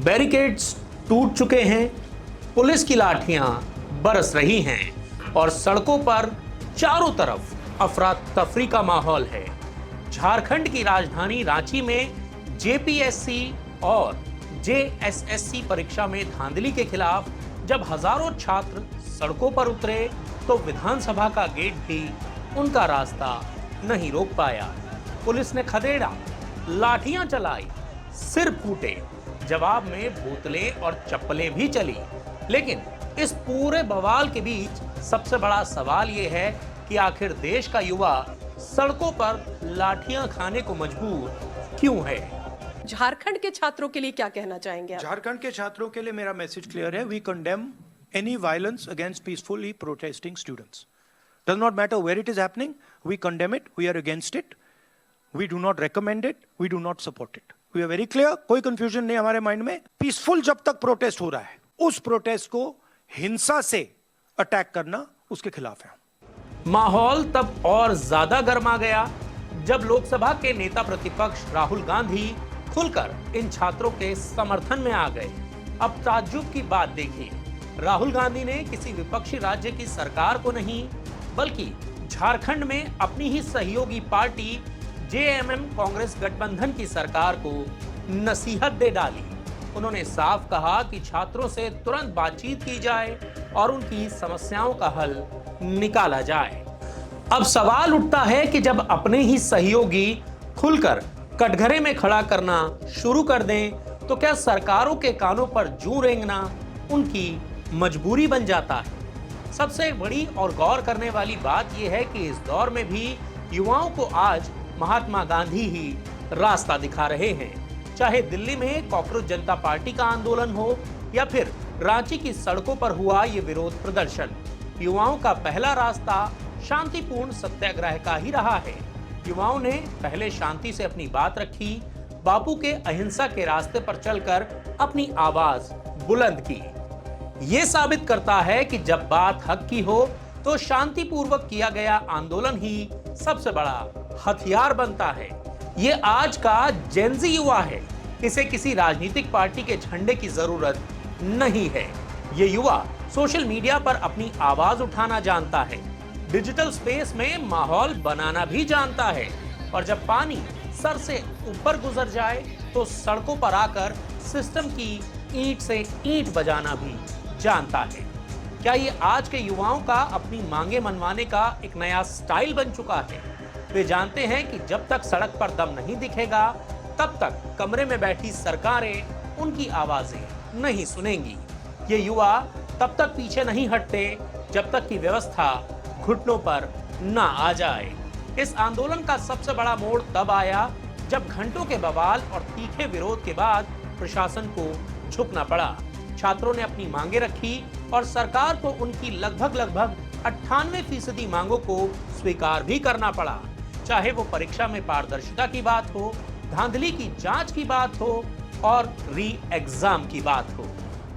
Barricades टूट चुके हैं, पुलिस की लाठियां बरस रही हैं और सड़कों पर चारों तरफ अफरा तफरी का माहौल है। झारखंड की राजधानी रांची में जेपीएससी और जेएसएससी परीक्षा में धांधली के खिलाफ जब हजारों छात्र सड़कों पर उतरे तो विधानसभा का गेट भी उनका रास्ता नहीं रोक पाया। पुलिस ने खदेड़ा, लाठियां चलाई, सिर फूटे, जवाब में बोतलें और चप्पलें भी चली। लेकिन इस पूरे बवाल के बीच सबसे बड़ा सवाल यह है कि आखिर देश का युवा सड़कों पर लाठियां खाने को मजबूर क्यों है। झारखंड के छात्रों के लिए क्या कहना चाहेंगे आप? झारखंड के छात्रों के लिए मेरा मैसेज क्लियर है। We condemn any violence against peacefully protesting students. Does not matter where it is happening, we condemn it, we are against it, we do not recommend it, we do not support it. We are very clear, कोई confusion नहीं हमारे mind में। Peaceful जब तक protest हो रहा है, उस प्रोटेस्ट को हिंसा से अटैक करना उसके खिलाफ है। माहौल तब और ज्यादा गर्मा गया जब लोकसभा के नेता प्रतिपक्ष राहुल गांधी खुलकर इन छात्रों के समर्थन में आ गए। अब ताज्जुब की बात देखिए, राहुल गांधी ने किसी विपक्षी राज्य की सरकार को नहीं बल्कि झारखंड में अपनी ही सहयोगी पार्टी जेएमएम कांग्रेस गठबंधन की सरकार को नसीहत दे डाली। उन्होंने साफ कहा कि छात्रों से तुरंत बातचीत की जाए और उनकी समस्याओं का हल निकाला जाए। अब सवाल उठता है कि जब अपने ही सहयोगी खुलकर कटघरे में खड़ा करना शुरू कर दें तो क्या सरकारों के कानों पर जूं रेंगना उनकी मजबूरी बन जाता है। सबसे बड़ी और गौर करने वाली बात यह है कि इस दौर में भी युवाओं को आज महात्मा गांधी ही रास्ता दिखा रहे हैं। चाहे दिल्ली में कॉकरोच जनता पार्टी का आंदोलन हो या फिर रांची की सड़कों पर हुआ ये विरोध प्रदर्शन, युवाओं का पहला रास्ता शांतिपूर्ण सत्याग्रह का ही रहा है। युवाओं ने पहले शांति से अपनी बात रखी, बापू के अहिंसा के रास्ते पर चलकर अपनी आवाज बुलंद की। ये साबित करता है कि जब बात हक की हो तो शांतिपूर्वक किया गया आंदोलन ही सबसे बड़ा हथियार बनता है। ये आज का जेनजी युवा है, इसे किसी राजनीतिक पार्टी के झंडे की जरूरत नहीं है। ये युवा सोशल मीडिया पर अपनी आवाज उठाना जानता है, डिजिटल स्पेस में माहौल बनाना भी जानता है और जब पानी सर से ऊपर गुजर जाए तो सड़कों पर आकर सिस्टम की ईंट से ईंट बजाना भी जानता है। क्या ये आज के युवाओं का अपनी मांगे मनवाने का एक नया स्टाइल बन चुका है? वे जानते हैं कि जब तक सड़क पर दम नहीं दिखेगा तब तक कमरे में बैठी सरकारें उनकी आवाजें नहीं सुनेंगी। ये युवा तब तक पीछे नहीं हटते जब तक कि व्यवस्था घुटनों पर ना आ जाए। इस आंदोलन का सबसे बड़ा मोड़ तब आया जब घंटों के बवाल और तीखे विरोध के बाद प्रशासन को झुकना पड़ा। छात्रों ने अपनी मांगे रखी और सरकार को उनकी लगभग 98% मांगों को स्वीकार भी करना पड़ा। चाहे वो परीक्षा में पारदर्शिता की बात हो, धांधली की जांच की बात हो और री एग्जाम की बात हो।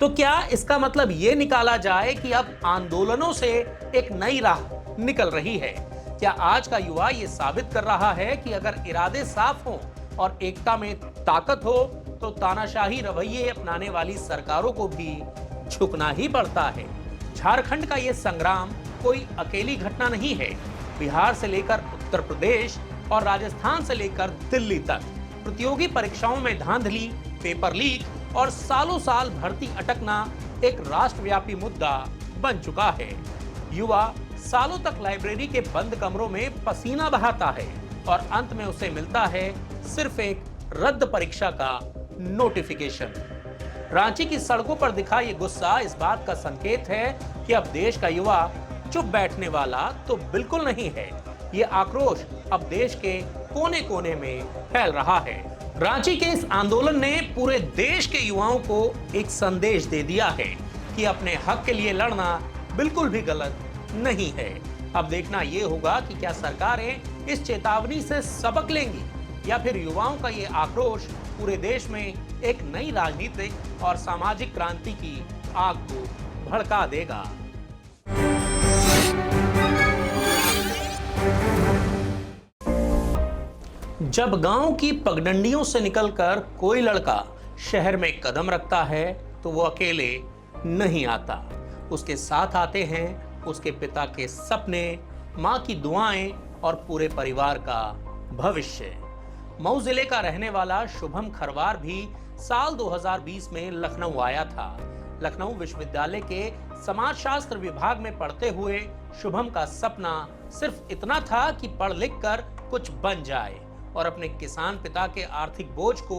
तो क्या इसका मतलब ये निकाला जाए कि अब आंदोलनों से एक नई राह निकल रही है? क्या आज का युवा ये साबित कर रहा है कि अगर इरादे साफ हों और एकता में ताकत हो तो तानाशाही रवैये अपनाने वाली सरकारों को भी झुकना ही पड़ता है। झारखंड का ये संग्राम कोई अकेली घटना नहीं है। बिहार से लेकर उत्तर प्रदेश और राजस्थान से लेकर दिल्ली तक प्रतियोगी परीक्षाओं में धांधली, पेपर लीक और सालों साल भर्ती अटकना एक राष्ट्रव्यापी मुद्दा बन चुका है। युवा सालों तक लाइब्रेरी के बंद कमरों में पसीना बहाता है और अंत में उसे मिलता है सिर्फ एक रद्द परीक्षा का नोटिफिकेशन। रांची की सड़कों पर दिखा ये गुस्सा इस बात का संकेत है कि अब देश का युवा चुप बैठने वाला तो बिल्कुल नहीं है। ये आक्रोश अब देश के कोने कोने में फैल रहा है। रांची के इस आंदोलन ने पूरे देश के युवाओं को एक संदेश दे दिया है कि अपने हक के लिए लड़ना बिल्कुल भी गलत नहीं है। अब देखना ये होगा कि क्या सरकारें इस चेतावनी से सबक लेंगी या फिर युवाओं का ये आक्रोश पूरे देश में एक नई राजनीतिक और सामाजिक क्रांति की आग को भड़का देगा। जब गांव की पगडंडियों से निकलकर कोई लड़का शहर में कदम रखता है तो वो अकेले नहीं आता, उसके साथ आते हैं उसके पिता के सपने, माँ की दुआएं और पूरे परिवार का भविष्य। मऊ जिले का रहने वाला शुभम खरवार भी साल 2020 में लखनऊ आया था। लखनऊ विश्वविद्यालय के समाजशास्त्र विभाग में पढ़ते हुए शुभम का सपना सिर्फ इतना था कि पढ़ लिख कर कुछ बन जाए और अपने किसान पिता के आर्थिक बोझ को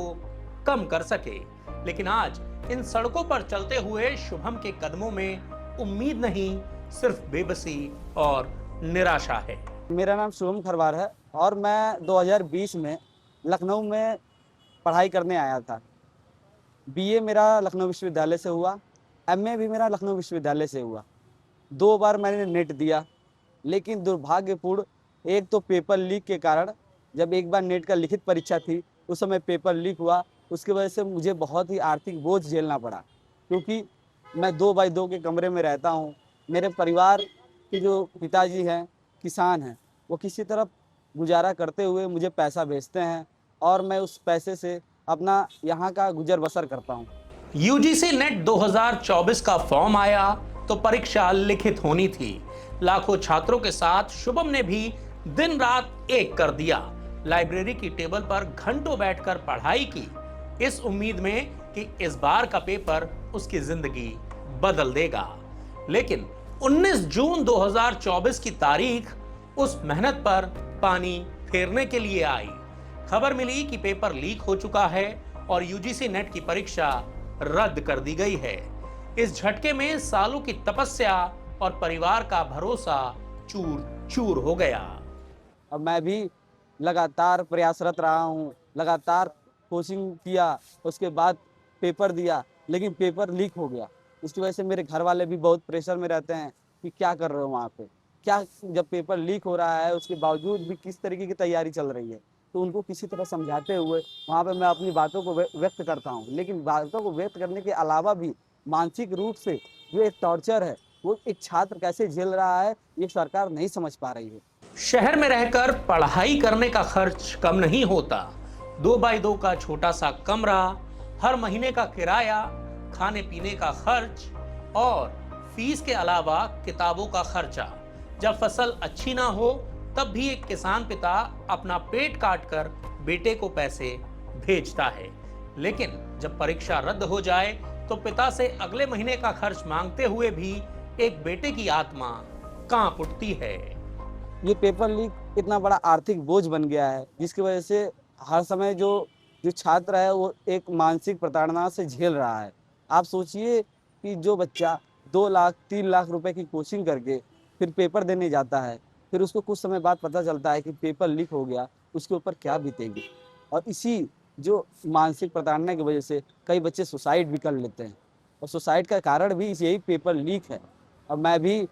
कम कर सके। लेकिन आज इन सड़कों पर चलते हुए शुभम के कदमों में उम्मीद नहीं, सिर्फ बेबसी और निराशा है। मेरा नाम शुभम खरवार है और मैं 2020 में लखनऊ में पढ़ाई करने आया था। बीए मेरा लखनऊ विश्वविद्यालय से हुआ, एमए भी मेरा लखनऊ विश्वविद्यालय से हुआ। 2 बार मैंने नेट दिया, लेकिन दुर्भाग्यपूर्ण एक तो पेपर लीक के कारण, जब एक बार नेट का लिखित परीक्षा थी उस समय पेपर लीक हुआ, उसकी वजह से मुझे बहुत ही आर्थिक बोझ झेलना पड़ा, क्योंकि मैं 2 बाई 2 के कमरे में रहता हूँ। मेरे परिवार के जो पिताजी हैं किसान हैं, वो किसी तरह गुजारा करते हुए मुझे पैसा भेजते हैं और मैं उस पैसे से अपना यहाँ का गुजर बसर करता हूँ। यूजीसी नेट 2024 का फॉर्म आया तो परीक्षा लिखित होनी थी। लाखों छात्रों के साथ शुभम ने भी दिन रात एक कर दिया। लाइब्रेरी की टेबल पर घंटों बैठकर पढ़ाई की, इस उम्मीद में कि इस बार का पेपर उसकी जिंदगी बदल देगा। लेकिन 19 जून 2024 की तारीख उस मेहनत पर पानी फेरने के लिए आई। खबर मिली कि पेपर लीक हो चुका है और यूजीसी नेट की परीक्षा रद्द कर दी गई है। इस झटके में सालों की तपस्या और परिवार का भरोसा चूर चूर हो गया। अब मैं भी लगातार प्रयासरत रहा हूँ, लगातार कोचिंग किया, उसके बाद पेपर दिया, लेकिन पेपर लीक हो गया। इसकी वजह से मेरे घर वाले भी बहुत प्रेशर में रहते हैं कि क्या कर रहे हो वहाँ पे, क्या जब पेपर लीक हो रहा है उसके बावजूद भी किस तरीके की तैयारी चल रही है। तो उनको किसी तरह समझाते हुए वहाँ पे मैं अपनी बातों को व्यक्त करता हूँ, लेकिन बातों को व्यक्त करने के अलावा भी मानसिक रूप से जो एक टॉर्चर है वो एक छात्र कैसे झेल रहा है, ये सरकार नहीं समझ पा रही है। शहर में रहकर पढ़ाई करने का खर्च कम नहीं होता। 2 बाई 2 का छोटा सा कमरा, हर महीने का किराया, खाने पीने का खर्च और फीस के अलावा किताबों का खर्चा। जब फसल अच्छी ना हो तब भी एक किसान पिता अपना पेट काट कर बेटे को पैसे भेजता है, लेकिन जब परीक्षा रद्द हो जाए तो पिता से अगले महीने का खर्च मांगते हुए भी एक बेटे की आत्मा कांप उठती है। ये पेपर लीक इतना बड़ा आर्थिक बोझ बन गया है, जिसकी वजह से हर समय जो छात्र है वो एक मानसिक प्रताड़ना से झेल रहा है। आप सोचिए कि जो बच्चा 2 लाख 3 लाख रुपए की कोचिंग करके फिर पेपर देने जाता है, फिर उसको कुछ समय बाद पता चलता है कि पेपर लीक हो गया, उसके ऊपर क्या बीतेगी। और इसी जो मानसिक प्रताड़ना की वजह से कई बच्चे सुसाइड भी कर लेते हैं, और सुसाइड का कारण भी यही पेपर लीक है। अब मैं भी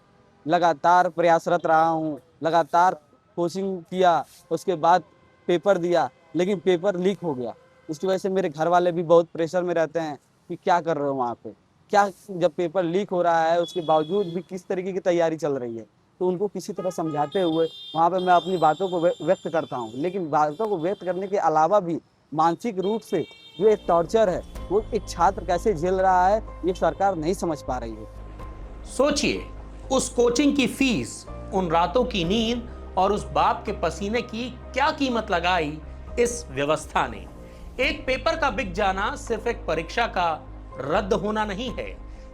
लगातार प्रयासरत रहा हूँ, लगातार कोचिंग किया, उसके बाद पेपर दिया, लेकिन पेपर लीक हो गया। इसकी वजह से मेरे घर वाले भी बहुत प्रेशर में रहते हैं कि क्या कर रहे हो वहाँ पे, क्या जब पेपर लीक हो रहा है उसके बावजूद भी किस तरीके की तैयारी चल रही है। तो उनको किसी तरह समझाते हुए वहाँ पे मैं अपनी बातों को व्यक्त करता हूँ, लेकिन बातों को व्यक्त करने के अलावा भी मानसिक रूप से जो एक टॉर्चर है वो एक छात्र कैसे झेल रहा है, ये सरकार नहीं समझ पा रही है। सोचिए, उस कोचिंग की फीस, उन रातों की नींद और उस बाप के पसीने की क्या कीमत लगाई इस व्यवस्था ने। एक पेपर का बिक जाना सिर्फ एक परीक्षा का रद्द होना नहीं है,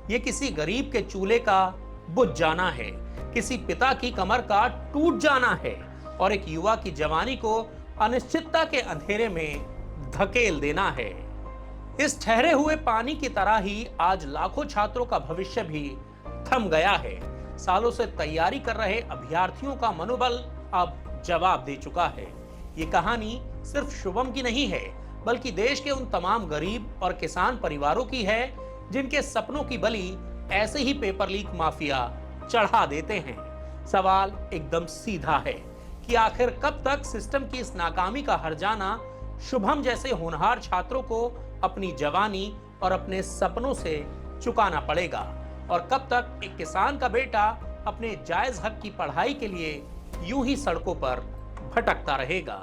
ये किसी गरीब के चूल्हे का बुझ जाना है, किसी पिता की कमर का टूट जाना है और एक युवा की जवानी को अनिश्चितता के अंधेरे में धकेल देना है। इस ठहरे हुए पानी की तरह ही आज लाखों छात्रों का भविष्य भी थम गया है। सालों से तैयारी कर रहे अभ्यर्थियों का मनोबल अब जवाब दे चुका है। ये कहानी सिर्फ शुभम की नहीं है, बल्कि देश के उन तमाम गरीब और किसान परिवारों की है जिनके सपनों की बलि ऐसे ही पेपर लीक माफिया चढ़ा देते हैं। सवाल एकदम सीधा है कि आखिर कब तक सिस्टम की इस नाकामी का हर्जाना शुभम जैसे होनहार छात्रों को अपनी जवानी और अपने सपनों से चुकाना पड़ेगा, और कब तक एक किसान का बेटा अपने जायज हक की पढ़ाई के लिए यूं ही सड़कों पर भटकता रहेगा।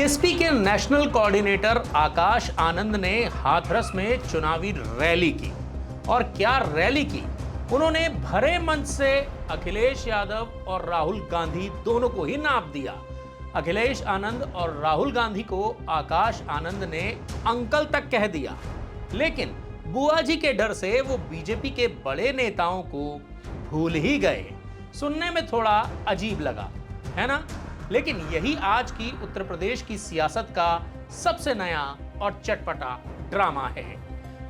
बीएसपी के नेशनल कोऑर्डिनेटर आकाश आनंद ने हाथरस में चुनावी रैली की। और क्या रैली की, उन्होंने भरे मंच से अखिलेश यादव और राहुल गांधी दोनों को ही नाप दिया। अखिलेश आनंद और राहुल गांधी को आकाश आनंद ने अंकल तक कह दिया, लेकिन बुआ जी के डर से वो बीजेपी के बड़े नेताओं को भूल ही गए। सुनने में थोड़ा अजीब लगा, है ना? लेकिन यही आज की उत्तर प्रदेश की सियासत का सबसे नया और चटपटा ड्रामा है।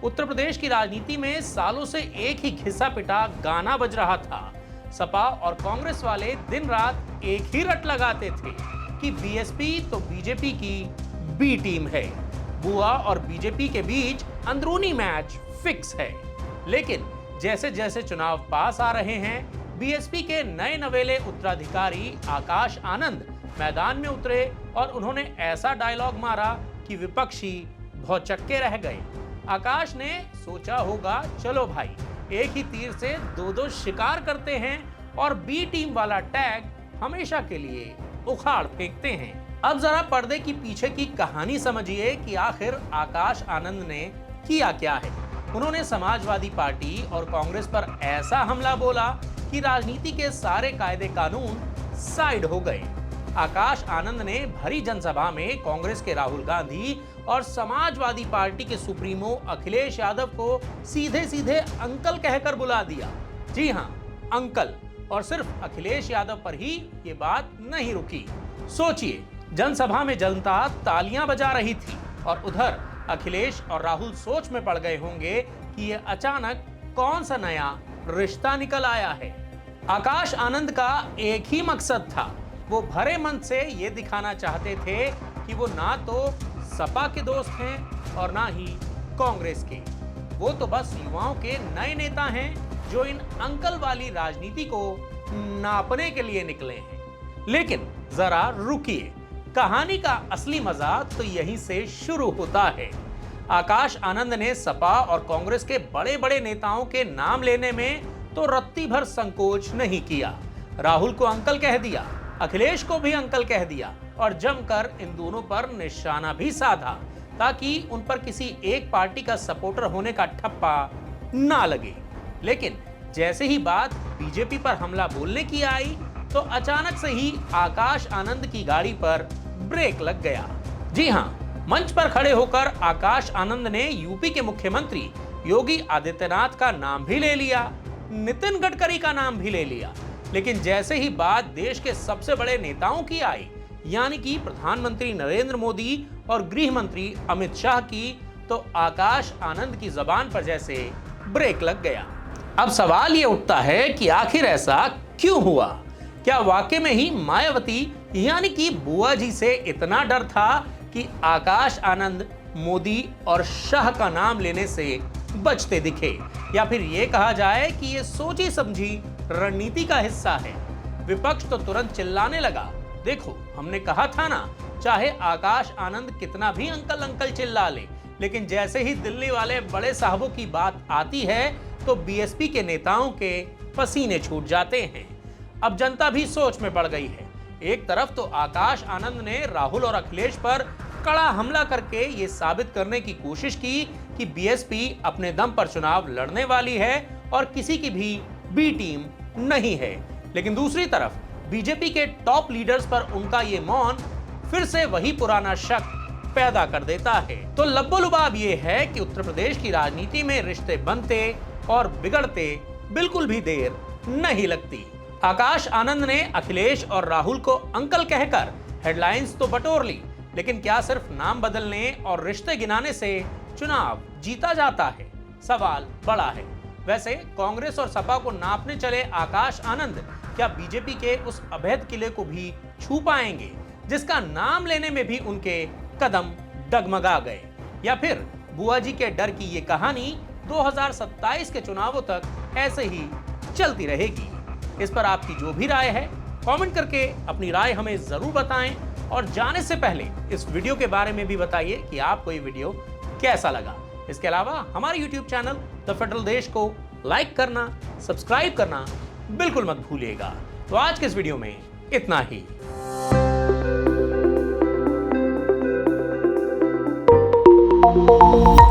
उत्तर प्रदेश की राजनीति में सालों से एक ही घिसा पिटा गाना बज रहा था। सपा और कांग्रेस वाले दिन रात एक ही रट लगाते थे कि बीएसपी तो बीजेपी की बी टीम है, बुआ और बीजेपी के बीच अंदरूनी मैच फिक्स है। लेकिन जैसे जैसे चुनाव पास आ रहे हैं, बीएसपी के नए नवेले उत्तराधिकारी आकाश आनंद मैदान में उतरे और उन्होंने ऐसा डायलॉग मारा कि विपक्षी भौचक्के रह गए। आकाश ने सोचा होगा, चलो भाई एक ही तीर से दो शिकार करते हैं और बी टीम वाला टैग हमेशा के लिए उखाड़ फेंकते हैं। अब जरा पर्दे की पीछे की कहानी समझिए कि आखिर आकाश आनंद ने किया क्या है। उन्होंने समाजवादी पार्टी और कांग्रेस पर ऐसा हमला बोला कि राजनीति के सारे कायदे कानून साइड हो गए। आकाश आनंद ने भरी जनसभा में कांग्रेस के राहुल गांधी और समाजवादी पार्टी के सुप्रीमो अखिलेश यादव को सीधे सीधे अंकल कहकर बुला दिया। जी हां, अंकल। और सिर्फ अखिलेश यादव पर ही ये बात नहीं रुकी। सोचिए, जनसभा में जनता तालियां बजा रही थी और उधर अखिलेश और राहुल सोच में पड़ गए होंगे कि ये अचानक कौन सा नया रिश्ता निकल आया है। आकाश आनंद का एक ही मकसद था, वो भरे मन से ये दिखाना चाहते थे कि वो ना तो सपा के दोस्त हैं और ना ही कांग्रेस के। वो तो बस युवाओं के नए नेता हैं जो इन अंकल वाली राजनीति को नापने के लिए निकले हैं। लेकिन जरा रुकिए, कहानी का असली मजा तो यहीं से शुरू होता है। आकाश आनंद ने सपा और कांग्रेस के बड़े बड़े नेताओं के नाम लेने में तो रत्ती भर संकोच नहीं किया। राहुल को अंकल कह दिया, अखिलेश को भी अंकल कह दिया और जमकर इन दोनों पर निशाना भी साधा ताकि उन पर किसी एक पार्टी का सपोर्टर होने का ठप्पा ना लगे। लेकिन जैसे ही बात बीजेपी पर हमला बोलने की आई तो अचानक से ही आकाश आनंद की गाड़ी पर ब्रेक लग गया। जी हां, मंच पर खड़े होकर आकाश आनंद ने यूपी के मुख्यमंत्री योगी आदित्यनाथ का नाम भी ले लिया, नितिन गडकरी का नाम भी ले लिया। लेकिन जैसे ही बात देश के सबसे बड़े नेताओं की आई, यानी कि प्रधानमंत्री नरेंद्र मोदी और गृह मंत्री अमित शाह की, तो आकाश आनंद की जबान पर जैसे ब्रेक लग गया। अब सवाल ये उठता है कि आखिर ऐसा क्यों हुआ? क्या वाकई में ही मायावती यानी कि बुआ जी से इतना डर था कि आकाश आनंद मोदी और शाह का नाम लेने से बचते दिखे, या फिर ये कहा जाए कि ये सोची समझी रणनीति का हिस्सा है? विपक्ष तो तुरंत चिल्लाने लगा, देखो हमने कहा था ना, चाहे आकाश आनंद कितना भी अंकल अंकल चिल्ला ले, लेकिन जैसे ही दिल्ली वाले बड़े साहबों की बात आती है तो बीएसपी के नेताओं के पसीने छूट जाते हैं। अब जनता भी सोच में पड़ गई है। एक तरफ तो आकाश आनंद ने राहुल और अखिलेश पर कड़ा हमला करके ये साबित करने की कोशिश की कि बीएसपी अपने दम पर चुनाव लड़ने वाली है और किसी की भी बी टीम नहीं है, लेकिन दूसरी तरफ बीजेपी के टॉप लीडर्स पर उनका ये मौन फिर से वही पुराना शक पैदा कर देता है। तो लब्बो-लुबाब ये है कि उत्तर प्रदेश की राजनीति में रिश्ते बनते और बिगड़ते बिल्कुल भी देर नहीं लगती। आकाश आनंद ने अखिलेश और राहुल को अंकल कहकर हेडलाइंस तो बटोर ली, लेकिन क्या सिर्फ नाम बदलने और रिश्ते गिनाने से चुनाव जीता जाता है? सवाल बड़ा है। वैसे कांग्रेस और सपा को नापने चले आकाश आनंद क्या बीजेपी के उस अवैध किले को भी छू पाएंगे जिसका नाम लेने में भी उनके कदम डगमगा गए? या फिर बुआ जी के डर की ये कहानी 2027 के चुनावों तक ऐसे ही चलती रहेगी? इस पर आपकी जो भी राय है कमेंट करके अपनी राय हमें जरूर बताएं और जाने से पहले इस वीडियो के बारे में भी बताइए कि आपको ये वीडियो कैसा लगा। इसके अलावा हमारे YouTube चैनल द फेडरल देश को लाइक करना, सब्सक्राइब करना बिल्कुल मत भूलिएगा। तो आज के इस वीडियो में इतना ही। है।